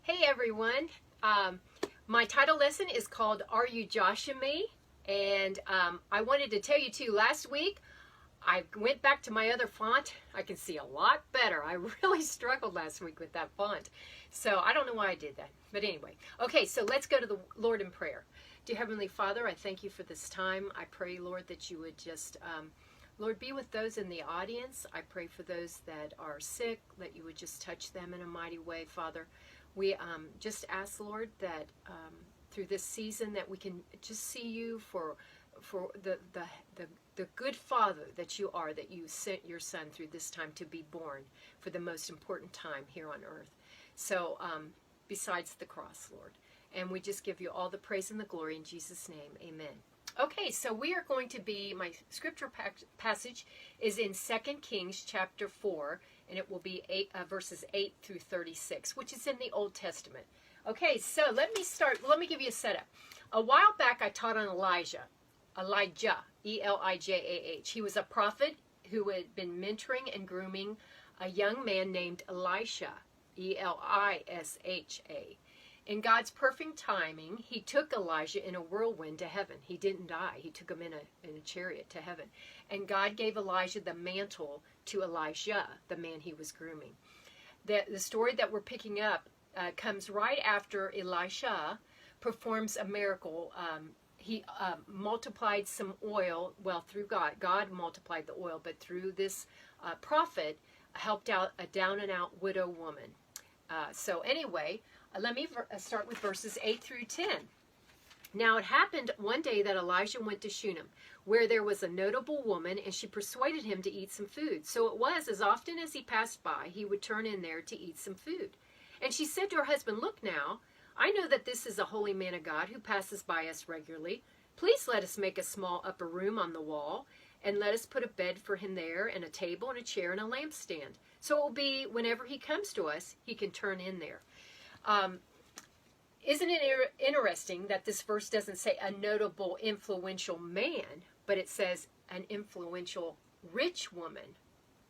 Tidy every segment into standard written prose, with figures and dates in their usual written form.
Hey everyone, my title lesson is called Are You Joshing Me? And I wanted to tell you too, last week I went back to my other font. I can see a lot better. I really struggled last week with that font. So I don't know why I did that. But anyway, okay, so let's go to the Lord in prayer. Dear Heavenly Father, I thank you for this time. I pray, Lord, that you would just, Lord, be with those in the audience. I pray for those that are sick, that you would just touch them in a mighty way, Father. We just ask, Lord, that through this season that we can just see you for the good Father that you are, that you sent your Son through this time to be born for the most important time here on earth. So besides the cross, Lord. And we just give you all the praise and the glory in Jesus' name. Amen. Okay, so we are going to be, my scripture passage is in 2 Kings chapter 4, and it will be verses 8 through 36, which is in the Old Testament. Okay, so let me give you a setup. A while back I taught on Elijah, E-L-I-J-A-H. He was a prophet who had been mentoring and grooming a young man named Elisha, E-L-I-S-H-A. In God's perfect timing, he took Elijah in a whirlwind to heaven. He didn't die. He took him in a chariot to heaven. And God gave Elijah the mantle to Elisha, the man he was grooming. The story that we're picking up comes right after Elisha performs a miracle. He multiplied some oil, through God. God multiplied the oil, but through this prophet, helped out a down-and-out widow woman. So anyway, let me start with verses 8 through 10. Now it happened one day that Elijah went to Shunem, where there was a notable woman, and she persuaded him to eat some food. So it was, as often as he passed by, he would turn in there to eat some food. And she said to her husband, "Look now, I know that this is a holy man of God who passes by us regularly. Please let us make a small upper room on the wall, and let us put a bed for him there, and a table and a chair and a lampstand. So it will be whenever he comes to us, he can turn in there." Isn't it interesting that this verse doesn't say a notable, influential man, but it says an influential rich woman?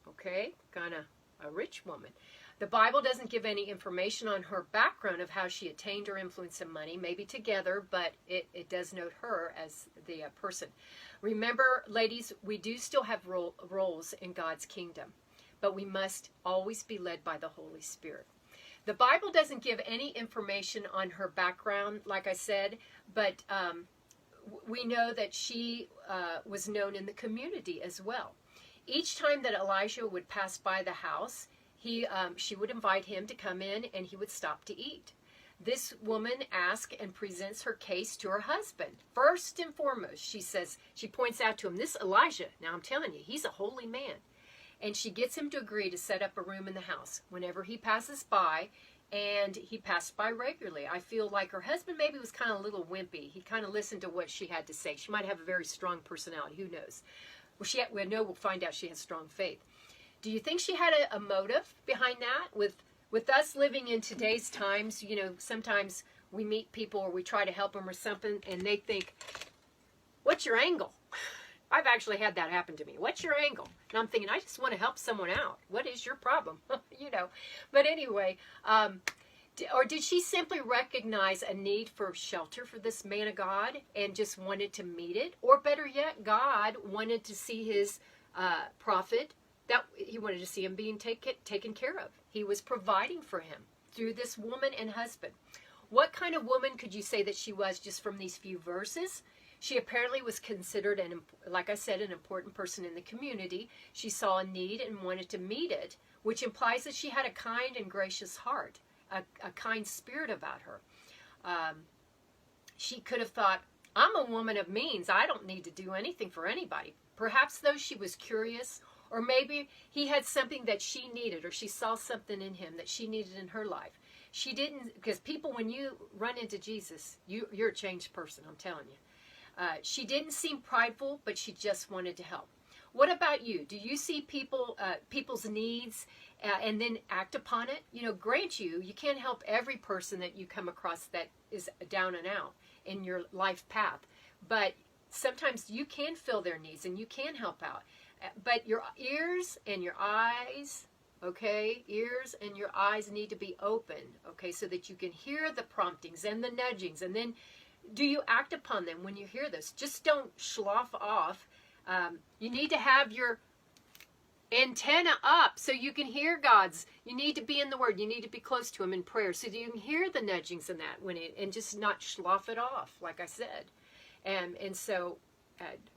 Okay, kind of a rich woman. The Bible doesn't give any information on her background of how she attained her influence and money, maybe together, but it does note her as the person. Remember, ladies, we do still have roles in God's kingdom, but we must always be led by the Holy Spirit. The Bible doesn't give any information on her background, like I said, but we know that she was known in the community as well. Each time that Elijah would pass by the house, she would invite him to come in, and he would stop to eat. This woman asks and presents her case to her husband. First and foremost, she points out to him, this Elijah, now I'm telling you, he's a holy man. And she gets him to agree to set up a room in the house whenever he passes by, and he passed by regularly. I feel like her husband maybe was kind of a little wimpy. He kind of listened to what she had to say. She might have a very strong personality. Who knows? We'll find out she has strong faith. Do you think she had a motive behind that? With us living in today's times, you know, sometimes we meet people or we try to help them or something, and they think, "What's your angle?" I've actually had that happen to me. "What's your angle?" And I'm thinking, I just want to help someone out. What is your problem? You know. But anyway, or did she simply recognize a need for shelter for this man of God and just wanted to meet it? Or better yet, God wanted to see his prophet, that he wanted to see him being taken care of. He was providing for him through this woman and husband. What kind of woman could you say that she was just from these few verses? She apparently was considered, like I said, an important person in the community. She saw a need and wanted to meet it, which implies that she had a kind and gracious heart, a kind spirit about her. She could have thought, I'm a woman of means. I don't need to do anything for anybody. Perhaps, though, she was curious, or maybe he had something that she needed, or she saw something in him that she needed in her life. She didn't, because people, when you run into Jesus, you're a changed person, I'm telling you. She didn't seem prideful, but she just wanted to help. What about you? Do you see people's needs and then act upon it? You know, grant you can't help every person that you come across that is down and out in your life path. But sometimes you can fill their needs and you can help out. But your ears and your eyes, okay? Ears and your eyes need to be open, okay, so that you can hear the promptings and the nudgings. And then do you act upon them when you hear this? Just don't slough off. You need to have your antenna up so you can hear God's. You need to be in the Word. You need to be close to Him in prayer so that you can hear the nudgings and that and just not slough it off, like I said. And so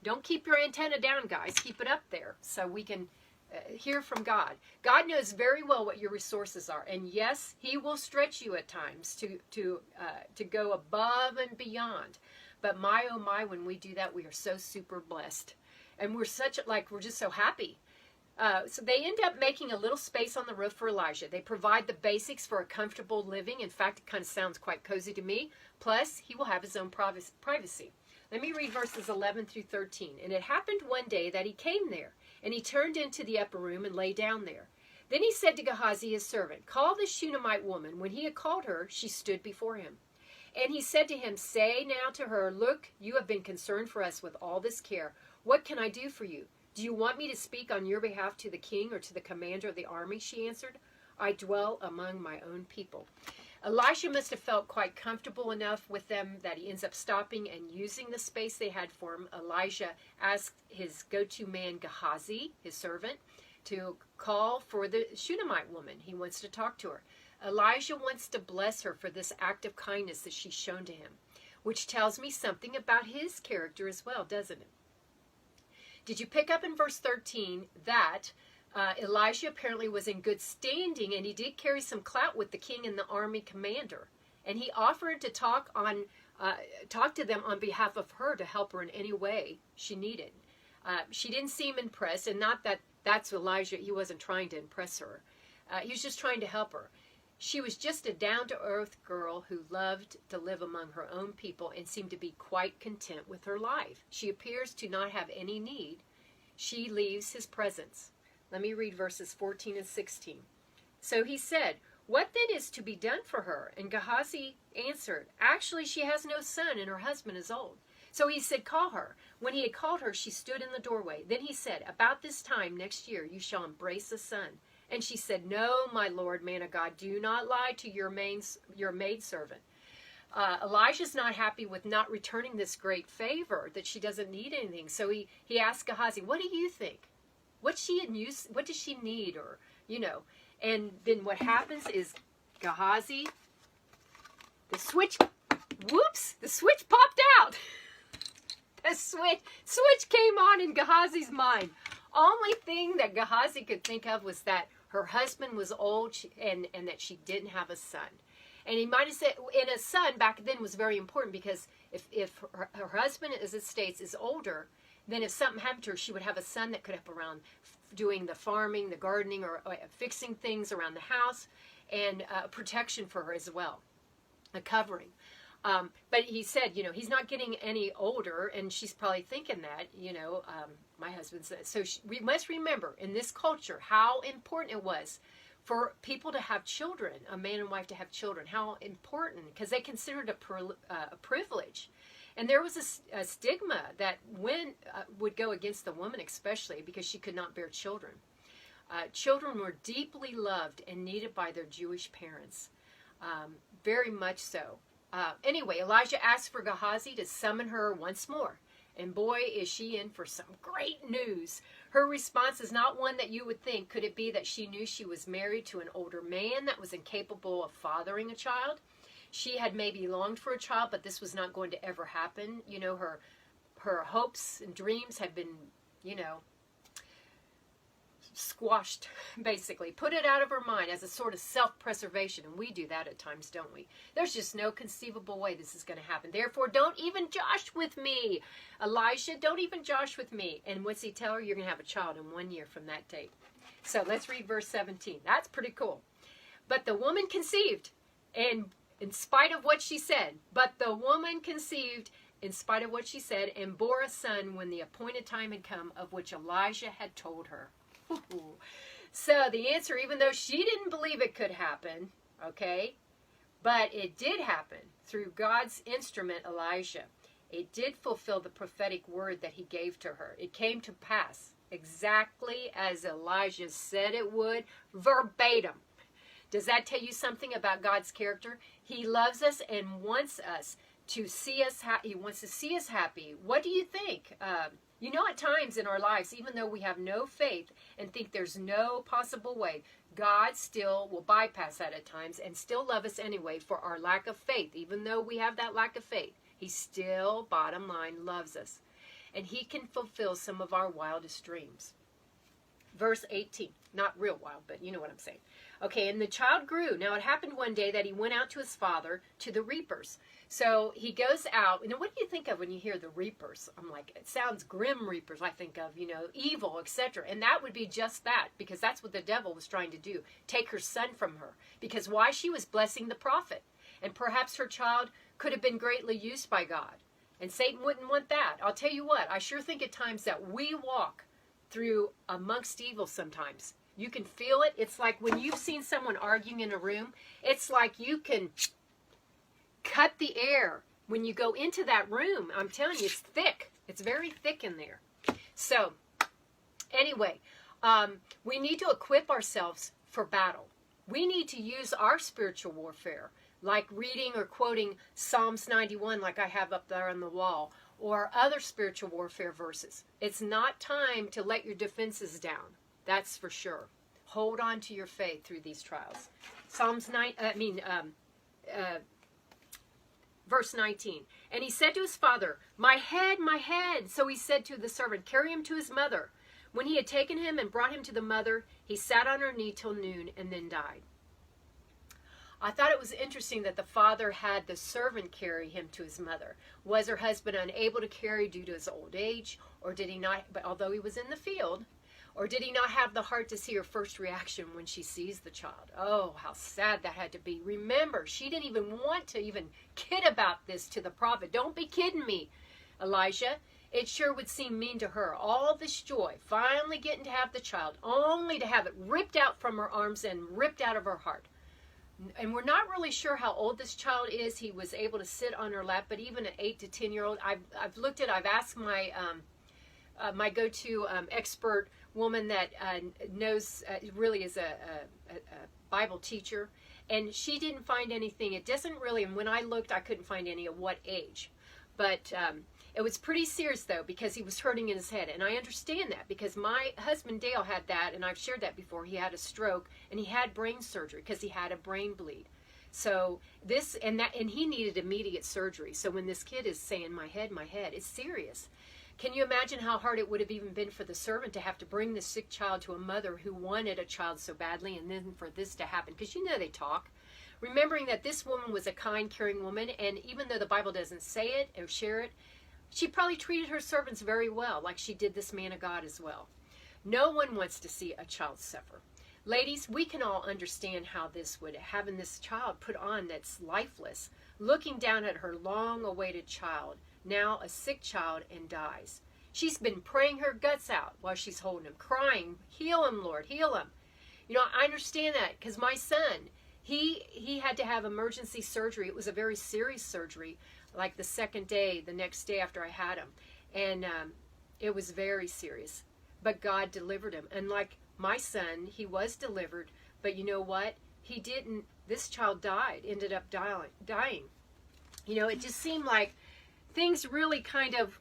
don't keep your antenna down, guys. Keep it up there so we can hear from God. God knows very well what your resources are, and yes, He will stretch you at times to go above and beyond. But my oh my, when we do that, we are so super blessed, and we're just so happy. So they end up making a little space on the roof for Elijah. They provide the basics for a comfortable living. In fact, it kind of sounds quite cozy to me. Plus, he will have his own privacy. Let me read verses 11 through 13. And it happened one day that he came there, and he turned into the upper room and lay down there. Then he said to Gehazi, his servant, "Call the Shunammite woman." When he had called her, she stood before him. And he said to him, "Say now to her, look, you have been concerned for us with all this care. What can I do for you? Do you want me to speak on your behalf to the king or to the commander of the army?" She answered, "I dwell among my own people." Elisha must have felt quite comfortable enough with them that he ends up stopping and using the space they had for him. Elijah asked his go-to man, Gehazi, his servant, to call for the Shunammite woman. He wants to talk to her. Elijah wants to bless her for this act of kindness that she's shown to him, which tells me something about his character as well, doesn't it? Did you pick up in verse 13 that Elijah apparently was in good standing, and he did carry some clout with the king and the army commander, and he offered to talk to them on behalf of her to help her in any way she needed. She didn't seem impressed, and not that that's Elijah. He wasn't trying to impress her. He was just trying to help her. She was just a down-to-earth girl who loved to live among her own people and seemed to be quite content with her life. She appears to not have any need. She leaves his presence. Let me read verses 14 and 16. So he said, "What then is to be done for her?" And Gehazi answered, "Actually, she has no son, and her husband is old." So he said, "Call her." When he had called her, she stood in the doorway. Then he said, "About this time next year you shall embrace a son." And she said, "No, my lord, man of God, do not lie to your maidservant." Elijah's not happy with not returning this great favor, that she doesn't need anything. So he asked Gehazi, "What do you think? What does she need?" Or, and then what happens is Gehazi, the switch popped out. The switch came on in Gehazi's mind. Only thing that Gehazi could think of was that her husband was old and that she didn't have a son. And he might have said, and a son back then was very important, because if her husband, as it states, is older, then if something happened to her, she would have a son that could help around doing the farming, the gardening, or fixing things around the house, and protection for her as well, a covering. But he said, he's not getting any older, and she's probably thinking that, my husband said. So we must remember in this culture how important it was for people to have children, a man and wife to have children, how important, because they considered it a privilege. And there was a stigma that would go against the woman, especially because she could not bear children. Children were deeply loved and needed by their Jewish parents, very much so. Anyway, Elijah asked for Gehazi to summon her once more. And boy, is she in for some great news. Her response is not one that you would think. Could it be that she knew she was married to an older man that was incapable of fathering a child? She had maybe longed for a child, but this was not going to ever happen. Her hopes and dreams had been, squashed, basically. Put it out of her mind as a sort of self-preservation. And we do that at times, don't we? There's just no conceivable way this is going to happen. Therefore, don't even josh with me. Elijah, don't even josh with me. And what's he tell her? You're going to have a child in 1 year from that date. So let's read verse 17. That's pretty cool. But the woman conceived, and in spite of what she said, and bore a son when the appointed time had come, of which Elijah had told her. So the answer, even though she didn't believe it could happen, okay, but it did happen through God's instrument, Elijah. It did fulfill the prophetic word that he gave to her. It came to pass. exactly as Elijah said it would, verbatim. Does that tell you something about God's character? He loves us and wants us to see us. He wants to see us happy. What do you think? At times in our lives, even though we have no faith and think there's no possible way, God still will bypass that at times and still love us anyway for our lack of faith. Even though we have that lack of faith, He still, bottom line, loves us. And He can fulfill some of our wildest dreams. Verse 18. Not real wild, but you know what I'm saying. Okay, and the child grew. Now it happened one day that he went out to his father to the reapers. So he goes out. And what do you think of when you hear the reapers? I'm like, it sounds grim reapers. I think of, evil, etc. And that would be just that, because that's what the devil was trying to do. Take her son from her. Because why? She was blessing the prophet. And perhaps her child could have been greatly used by God. And Satan wouldn't want that. I'll tell you what, I sure think at times that we walk through amongst evil sometimes. You can feel it. It's like when you've seen someone arguing in a room, it's like you can cut the air when you go into that room. I'm telling you, it's thick. It's very thick in there. So, anyway, we need to equip ourselves for battle. We need to use our spiritual warfare, like reading or quoting Psalms 91 like I have up there on the wall, or other spiritual warfare verses. It's not time to let your defenses down. That's for sure. Hold on to your faith through these trials. Verse 19. And he said to his father, my head, my head. So he said to the servant, carry him to his mother. When he had taken him and brought him to the mother, he sat on her knee till noon and then died. I thought it was interesting that the father had the servant carry him to his mother. Was her husband unable to carry due to his old age? Or did he not, but although he was in the field, or did he not have the heart to see her first reaction when she sees the child? Oh, how sad that had to be. Remember, she didn't even want to even kid about this to the prophet. Don't be kidding me, Elijah. It sure would seem mean to her. All this joy, finally getting to have the child, only to have it ripped out from her arms and ripped out of her heart. And we're not really sure how old this child is. He was able to sit on her lap, but even an 8 to 10-year-old, I've asked my my go-to expert woman that knows, really is a Bible teacher, and she didn't find anything. It doesn't really, and when I looked, I couldn't find any of what age. But it was pretty serious, though, because he was hurting in his head. And I understand that, because my husband, Dale, had that, and I've shared that before. He had a stroke, and he had brain surgery because he had a brain bleed. So this and that, and he needed immediate surgery. So when this kid is saying, my head, it's serious. Can you imagine how hard it would have even been for the servant to have to bring this sick child to a mother who wanted a child so badly, and then for this to happen? Because they talk. Remembering that this woman was a kind, caring woman, and even though the Bible doesn't say it or share it, she probably treated her servants very well, like she did this man of God as well. No one wants to see a child suffer. Ladies, we can all understand how this would, having this child put on that's lifeless, looking down at her long-awaited child, now a sick child, and dies. She's been praying her guts out while she's holding him, crying, heal him, Lord, heal him. I understand that because my son, he had to have emergency surgery. It was a very serious surgery, like the next day after I had him. And it was very serious. But God delivered him. And like my son, he was delivered. But you know what? He didn't. This child died, ended up dying. It just seemed like things really kind of,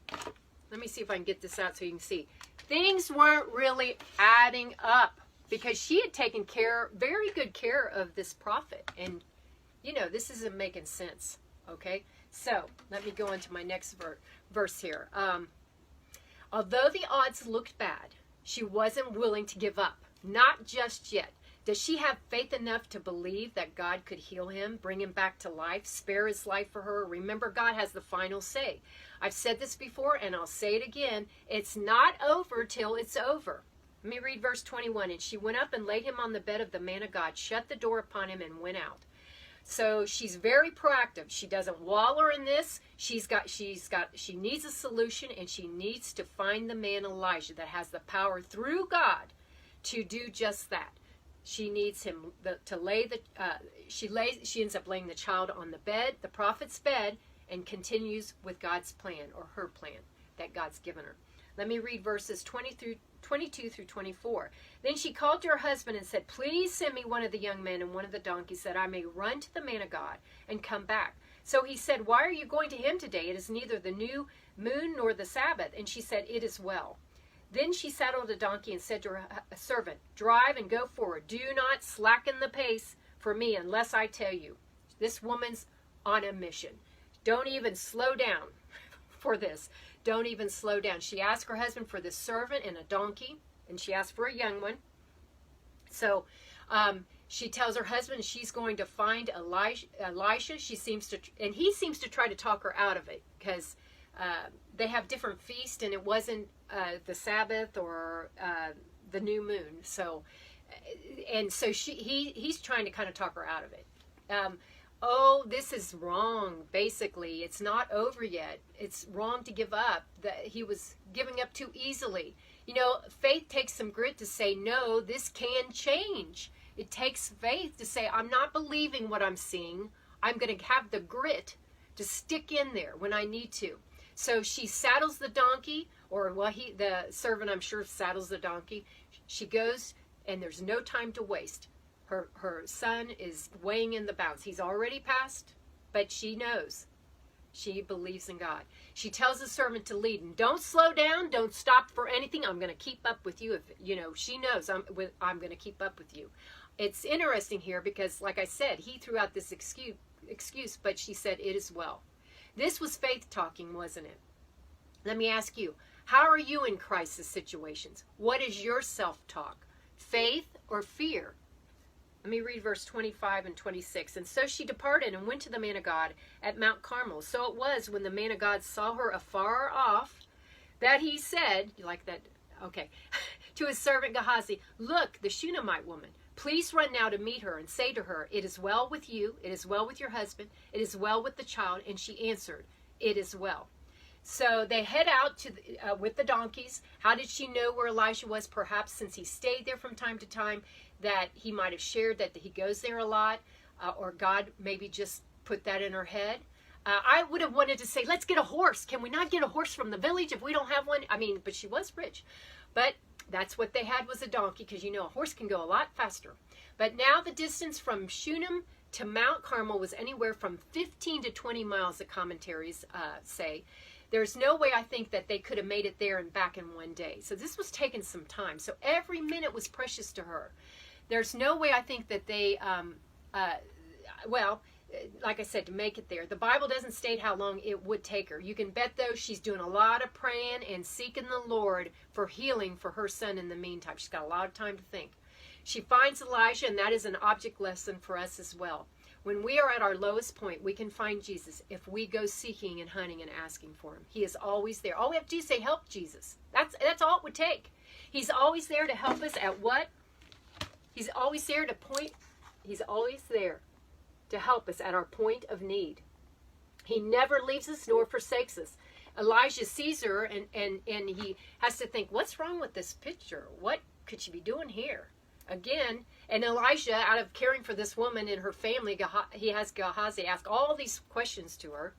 let me see if I can get this out so you can see. Things weren't really adding up. Because she had taken very good care of this prophet. And, this isn't making sense. Okay? So, let me go on to my next verse here. Although the odds looked bad, she wasn't willing to give up. Not just yet. Does she have faith enough to believe that God could heal him, bring him back to life, spare his life for her? Remember, God has the final say. I've said this before, and I'll say it again. It's not over till it's over. Let me read verse 21. And she went up and laid him on the bed of the man of God, shut the door upon him, and went out. So she's very proactive. She doesn't waller in this. She needs a solution, and she needs to find the man Elijah that has the power through God to do just that. She needs him to lay she ends up laying the child on the bed, the prophet's bed, and continues with God's plan, or her plan that God's given her. Let me read verses 20 through 22 through 24. Then she called to her husband and said, please send me one of the young men and one of the donkeys, that I may run to the man of God and come back. So he said, why are you going to him today? It is neither the new moon nor the Sabbath. And she said, it is well. Then she saddled a donkey and said to her servant, drive and go forward. Do not slacken the pace for me unless I tell you. This woman's on a mission. Don't even slow down for this. Don't even slow down. She asked her husband for this servant and a donkey, and she asked for a young one. So she tells her husband she's going to find Elisha. She seems to, and he seems to try to talk her out of it, because they have different feasts, and it wasn't the Sabbath or the new moon. So, and so he's trying to kind of talk her out of it. Oh, this is wrong. Basically, it's not over yet. It's wrong to give up. That he was giving up too easily. You know, faith takes some grit to say, no, this can change. It takes faith to say, I'm not believing what I'm seeing. I'm going to have the grit to stick in there when I need to. So she saddles the donkey, or well, the servant, I'm sure, saddles the donkey. She goes, and there's no time to waste. Her son is weighing in the balance. He's already passed, but she knows. She believes in God. She tells the servant to lead, and don't slow down. Don't stop for anything. I'm going to keep up with you. If you know, she knows I'm going to keep up with you. It's interesting here because, like I said, he threw out this excuse, but she said, it is well. This was faith talking, wasn't it? Let me ask you, how are you in crisis situations? What is your self-talk? Faith or fear? Let me read verse 25 and 26. And so she departed and went to the man of God at Mount Carmel. So it was, when the man of God saw her afar off, that he said, you like that? Okay. To his servant Gehazi, look, the Shunammite woman. Please run now to meet her and say to her, it is well with you, it is well with your husband, it is well with the child. And she answered, it is well. So they head out to with the donkeys. How did she know where Elisha was? Perhaps since he stayed there from time to time, that he might have shared that he goes there a lot, or God maybe just put that in her head. I would have wanted to say, let's get a horse. Can we not get a horse from the village if we don't have one? I mean, but she was rich. But that's what they had, was a donkey, because you know a horse can go a lot faster. But now the distance from Shunem to Mount Carmel was anywhere from 15 to 20 miles, the commentaries say. There's no way, I think, that they could have made it there and back in one day. So this was taking some time. So every minute was precious to her. There's no way, I think, that they, like I said, to make it there. The Bible doesn't state how long it would take her. You can bet, though, she's doing a lot of praying and seeking the Lord for healing for her son in the meantime. She's got a lot of time to think. She finds Elijah, and that is an object lesson for us as well. When we are at our lowest point, we can find Jesus if we go seeking and hunting and asking for him. He is always there. All we have to do is say, help Jesus. That's all it would take. He's always there to help us at what? He's always there to point. He's always there to help us at our point of need. He never leaves us nor forsakes us. Elijah sees her, and he has to think, what's wrong with this picture? What could she be doing here? Again, and Elisha, out of caring for this woman and her family, he has Gehazi ask all these questions to her,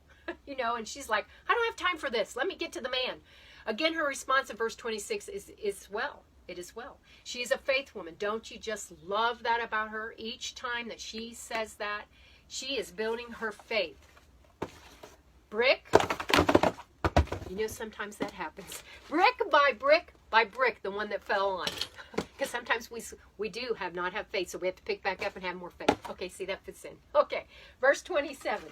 and she's like, I don't have time for this. Let me get to the man. Again, her response in verse 26 is well. It is well. She is a faith woman. Don't you just love that about her? Each time that she says that, she is building her faith. Brick. Sometimes that happens. Brick by brick, the one that fell on. Because sometimes we do not have faith, so we have to pick back up and have more faith. Okay, see, that fits in. Okay, verse 27.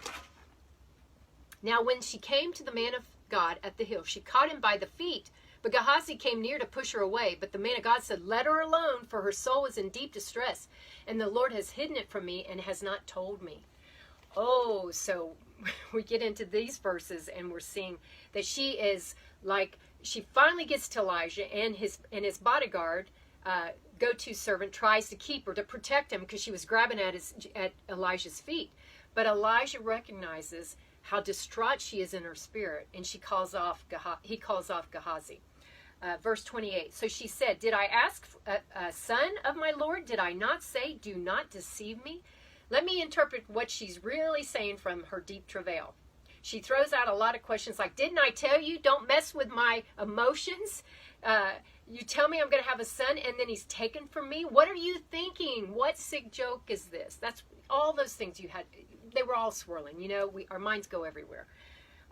Now when she came to the man of God at the hill, she caught him by the feet, but Gehazi came near to push her away. But the man of God said, let her alone, for her soul is in deep distress, and the Lord has hidden it from me and has not told me. Oh, so we get into these verses, and we're seeing that she is like, she finally gets to Elijah, and his bodyguard, go-to servant, tries to keep her, to protect him, because she was grabbing at Elijah's feet. But Elijah recognizes how distraught she is in her spirit, and he calls off Gehazi. Verse 28. So she said, did I ask a son of my Lord? Did I not say, do not deceive me? Let me interpret what she's really saying from her deep travail. She throws out a lot of questions like, didn't I tell you, don't mess with my emotions? You tell me I'm going to have a son, and then he's taken from me? What are you thinking? What sick joke is this? That's all those things you had. They were all swirling. You know, our minds go everywhere.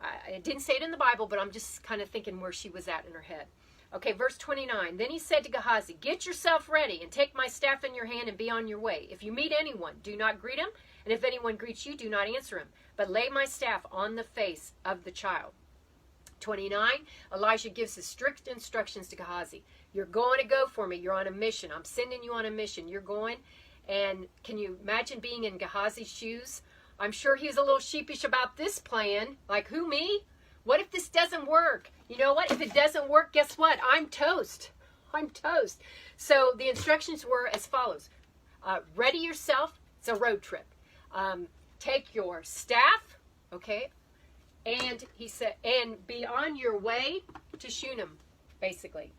I didn't say it in the Bible, but I'm just kind of thinking where she was at in her head. Okay, verse 29. Then he said to Gehazi, get yourself ready and take my staff in your hand and be on your way. If you meet anyone, do not greet him. And if anyone greets you, do not answer him. But lay my staff on the face of the child. 29. Elijah gives his strict instructions to Gehazi. You're going to go for me. You're on a mission. I'm sending you on a mission. You're going. And can you imagine being in Gehazi's shoes? I'm sure he was a little sheepish about this plan. Like, who, me? What if this doesn't work? You know what? If it doesn't work, guess what? I'm toast. I'm toast. So the instructions were as follows. Ready yourself. It's a road trip. Take your staff, okay? And he said, and be on your way to Shunem, basically.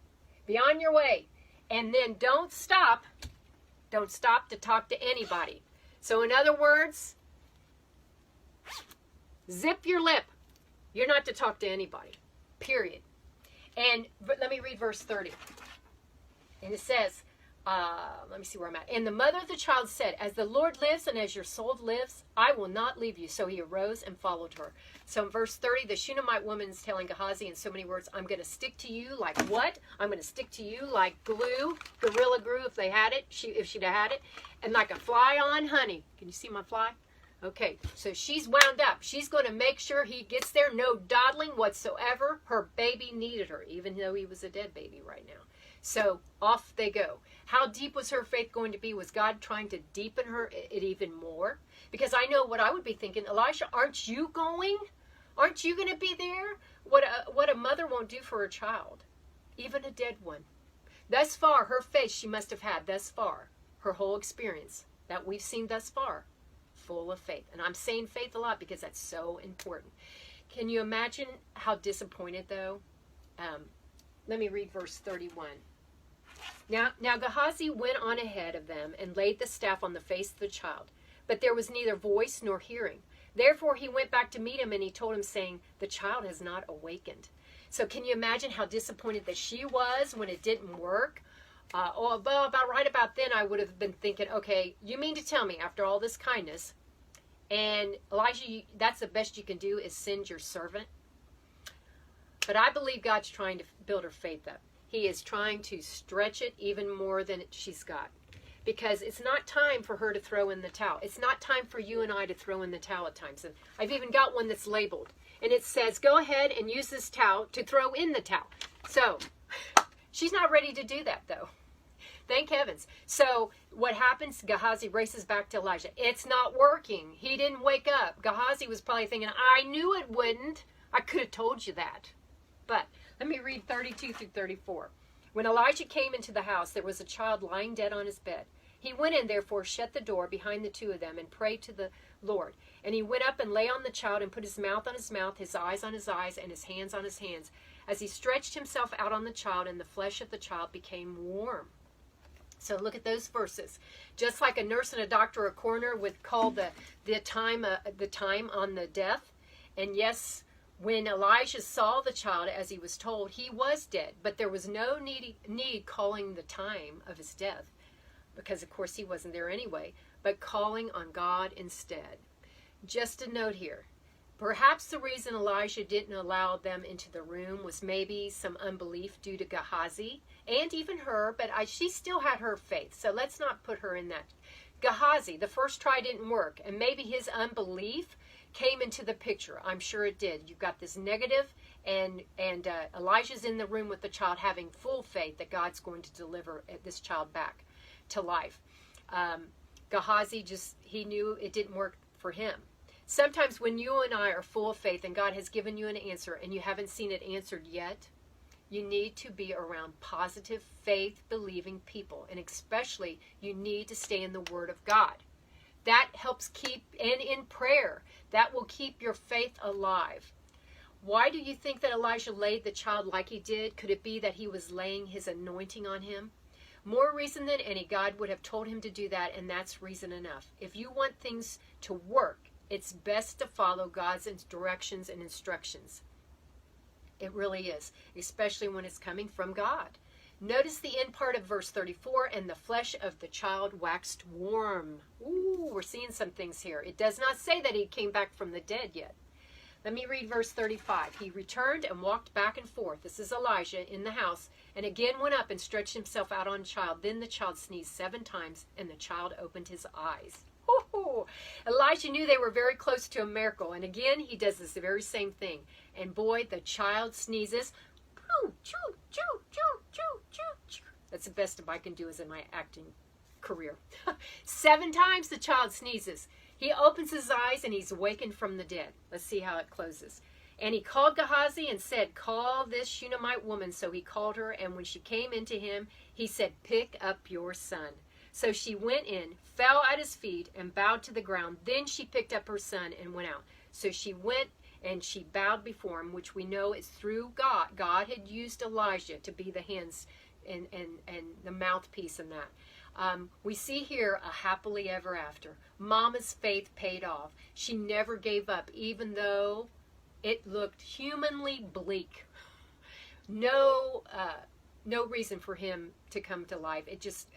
Be on your way. And then don't stop. Don't stop to talk to anybody. So in other words, zip your lip. You're not to talk to anybody, period. And let me read verse 30. And it says, let me see where I'm at. And the mother of the child said, as the Lord lives and as your soul lives, I will not leave you. So he arose and followed her. So in verse 30, the Shunammite woman is telling Gehazi in so many words, I'm going to stick to you like what? I'm going to stick to you like glue, Gorilla Glue if they had it, if she'd have had it, and like a fly on honey. Can you see my fly? Okay, so she's wound up. She's going to make sure he gets there. No dawdling whatsoever. Her baby needed her, even though he was a dead baby right now. So off they go. How deep was her faith going to be? Was God trying to deepen her it even more? Because I know what I would be thinking. Elisha, aren't you going? Aren't you going to be there? What a mother won't do for her child, even a dead one. Thus far, her faith she must have had thus far, her whole experience that we've seen thus far, full of faith. And I'm saying faith a lot because that's so important. Can you imagine how disappointed, though? Let me read verse 31. Now Gehazi went on ahead of them and laid the staff on the face of the child. But there was neither voice nor hearing. Therefore he went back to meet him, and he told him, saying, the child has not awakened. So can you imagine how disappointed that she was when it didn't work? Well, right about then I would have been thinking, okay, you mean to tell me after all this kindness, and Elijah, that's the best you can do is send your servant? But I believe God's trying to build her faith up. He is trying to stretch it even more than she's got. Because it's not time for her to throw in the towel. It's not time for you and I to throw in the towel at times. And I've even got one that's labeled. And it says, go ahead and use this towel to throw in the towel. So, she's not ready to do that, though. Thank heavens. So, what happens? Gehazi races back to Elijah. It's not working. He didn't wake up. Gehazi was probably thinking, I knew it wouldn't. I could have told you that. But, let me read 32 through 34. When Elijah came into the house, there was a child lying dead on his bed. He went in, therefore, shut the door behind the two of them, and prayed to the Lord. And he went up and lay on the child, and put his mouth on his mouth, his eyes on his eyes, and his hands on his hands. As he stretched himself out on the child, and the flesh of the child became warm. So look at those verses. Just like a nurse and a doctor or a coroner would call the time on the death. And yes, when Elijah saw the child, as he was told, he was dead. But there was no need calling the time of his death, because, of course, he wasn't there anyway, but calling on God instead. Just a note here. Perhaps the reason Elijah didn't allow them into the room was maybe some unbelief due to Gehazi, and even her, but she still had her faith, so let's not put her in that. Gehazi, the first try didn't work, and maybe his unbelief came into the picture. I'm sure it did. You've got this negative, and Elijah's in the room with the child having full faith that God's going to deliver this child back to life. Gehazi he knew it didn't work for him. Sometimes when you and I are full of faith and God has given you an answer and you haven't seen it answered yet, you need to be around positive, faith-believing people. And especially, you need to stay in the Word of God. That helps and in prayer, that will keep your faith alive. Why do you think that Elijah laid the child like he did? Could it be that he was laying his anointing on him? More reason than any, God would have told him to do that, and that's reason enough. If you want things to work, it's best to follow God's directions and instructions. It really is, especially when it's coming from God. Notice the end part of verse 34, and the flesh of the child waxed warm. Ooh, we're seeing some things here. It does not say that he came back from the dead yet. Let me read verse 35. He returned and walked back and forth. This is Elijah in the house, and again went up and stretched himself out on the child. Then the child sneezed 7 times, and the child opened his eyes. Ooh. Elijah knew they were very close to a miracle, and again he does this very same thing. And boy, the child sneezes. That's the best I can do as in my acting career. 7 times the child sneezes. He opens his eyes and he's awakened from the dead. Let's see how it closes. And he called Gehazi and said, call this Shunammite woman. So he called her, and when she came into him, he said, pick up your son. So she went in, fell at his feet, and bowed to the ground. Then she picked up her son and went out. So she went and she bowed before him, which we know is through God. God had used Elijah to be the hands and the mouthpiece in that. We see here a happily ever after. Mama's faith paid off. She never gave up, even though it looked humanly bleak. No reason for him to come to life. It just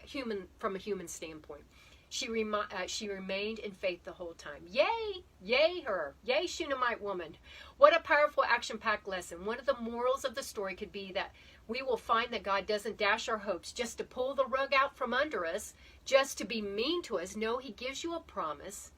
from a human standpoint. She remained in faith the whole time. Yay! Yay her! Yay Shunammite woman! What a powerful action-packed lesson. One of the morals of the story could be that we will find that God doesn't dash our hopes just to pull the rug out from under us, just to be mean to us. No, he gives you a promise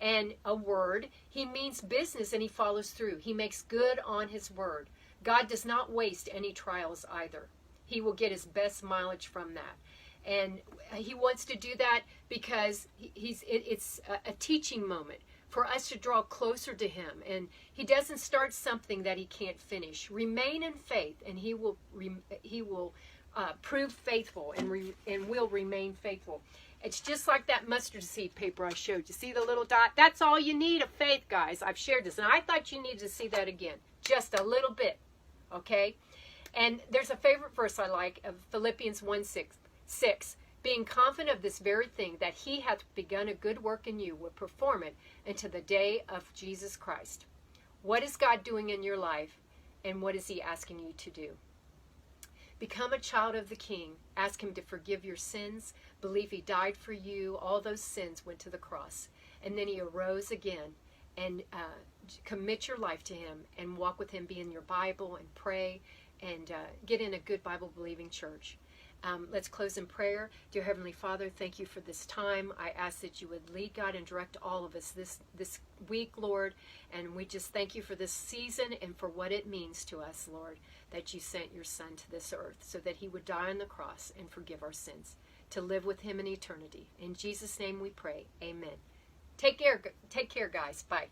and a word. He means business, and he follows through. He makes good on his word. God does not waste any trials either. He will get his best mileage from that. And he wants to do that because it's a teaching moment for us to draw closer to him. And he doesn't start something that he can't finish. Remain in faith, and he will prove faithful and will remain faithful. It's just like that mustard seed paper I showed you. See the little dot? That's all you need of faith, guys. I've shared this, and I thought you needed to see that again. Just a little bit, okay? And there's a favorite verse I like of Philippians 1:6, being confident of this very thing, that he hath begun a good work in you will perform it unto the day of Jesus Christ. What is God doing in your life, and what is he asking you to do? Become a child of the King. Ask him to forgive your sins. Believe he died for you. All those sins went to the cross. And then he arose again. And commit your life to him and walk with him. Be in your Bible and pray and get in a good Bible-believing church. Let's close in prayer. Dear Heavenly Father, thank you for this time. I ask that you would lead, God, and direct all of us this week, Lord. And we just thank you for this season and for what it means to us, Lord, that you sent your Son to this earth so that he would die on the cross and forgive our sins, to live with him in eternity. In Jesus' name we pray. Amen. Take care, guys. Bye.